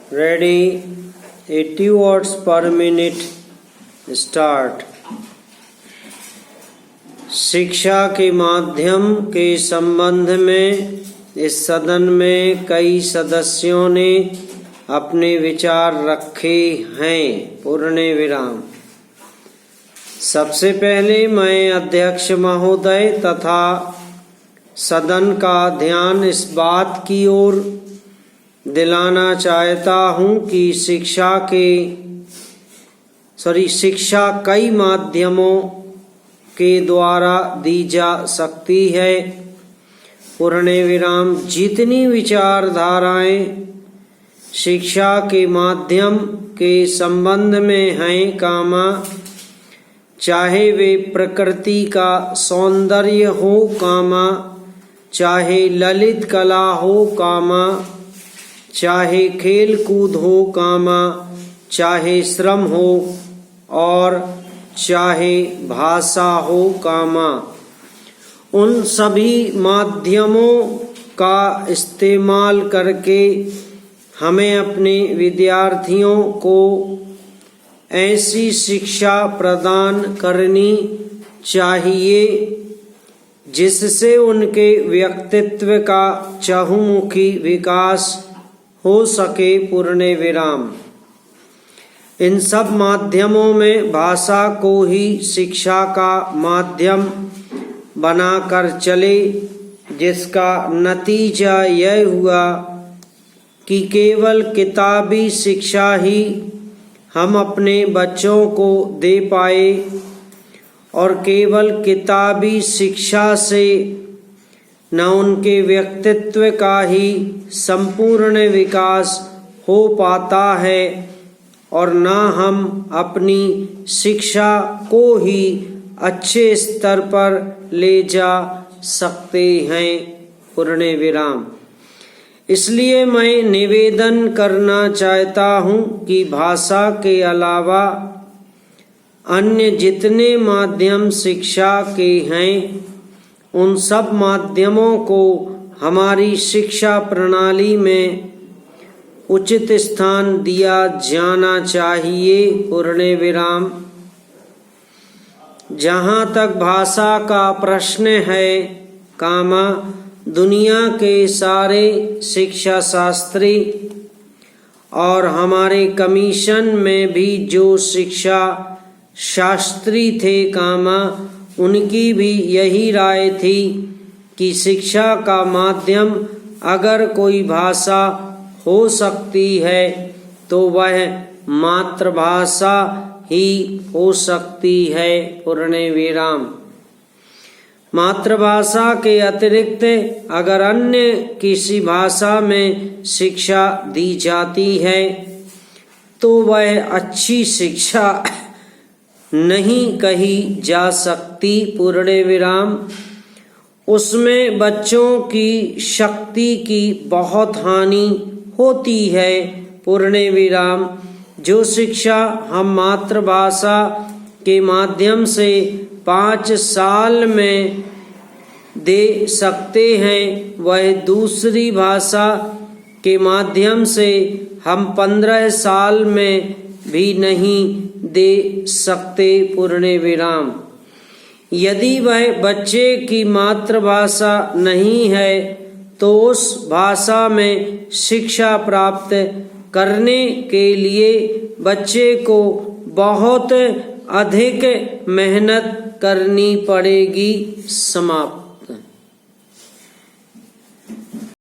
Ready? 80 words per minute. Start. शिक्षा के माध्यम के संबंध में इस सदन में कई सदस्यों ने अपने विचार रखे हैं। पूर्ण विराम। सबसे पहले मैं अध्यक्ष महोदय तथा सदन का ध्यान इस बात की ओर दिलाना चाहता हूं कि शिक्षा कई माध्यमों के द्वारा दी जा सकती है। पूर्ण विराम। जितनी विचारधाराएं शिक्षा के माध्यम के संबंध में हैं कामा, चाहे वे प्रकृति का सौंदर्य हो कामा, चाहे ललित कला हो कामा, चाहे खेल कूद हो कामा, चाहे श्रम हो और चाहे भाषा हो कामा, उन सभी माध्यमों का इस्तेमाल करके हमें अपने विद्यार्थियों को ऐसी शिक्षा प्रदान करनी चाहिए जिससे उनके व्यक्तित्व का चहुमुखी विकास हो सके। पूर्ण विराम। इन सब माध्यमों में भाषा को ही शिक्षा का माध्यम बनाकर चले, जिसका नतीजा यह हुआ कि केवल किताबी शिक्षा ही हम अपने बच्चों को दे पाए और केवल किताबी शिक्षा से न उनके व्यक्तित्व का ही संपूर्ण विकास हो पाता है और न हम अपनी शिक्षा को ही अच्छे स्तर पर ले जा सकते हैं। पूर्ण विराम। इसलिए मैं निवेदन करना चाहता हूं कि भाषा के अलावा अन्य जितने माध्यम शिक्षा के हैं, उन सब माध्यमों को हमारी शिक्षा प्रणाली में उचित स्थान दिया जाना चाहिए। पूर्ण विराम। जहाँ तक भाषा का प्रश्न है कामा, दुनिया के सारे शिक्षा शास्त्री और हमारे कमीशन में भी जो शिक्षा शास्त्री थे कामा, उनकी भी यही राय थी कि शिक्षा का माध्यम अगर कोई भाषा हो सकती है तो वह मातृभाषा ही हो सकती है। पूर्ण विराम। मातृभाषा के अतिरिक्त अगर अन्य किसी भाषा में शिक्षा दी जाती है तो वह अच्छी शिक्षा नहीं कही जा सकती। पूर्ण विराम। उसमें बच्चों की शक्ति की बहुत हानि होती है। पूर्ण विराम। जो शिक्षा हम मातृभाषा के माध्यम से 5 साल में दे सकते हैं, वह दूसरी भाषा के माध्यम से हम 15 साल में भी नहीं दे सकते। पूर्ण विराम। यदि वह बच्चे की मातृभाषा नहीं है तो उस भाषा में शिक्षा प्राप्त करने के लिए बच्चे को बहुत अधिक मेहनत करनी पड़ेगी। समाप्त।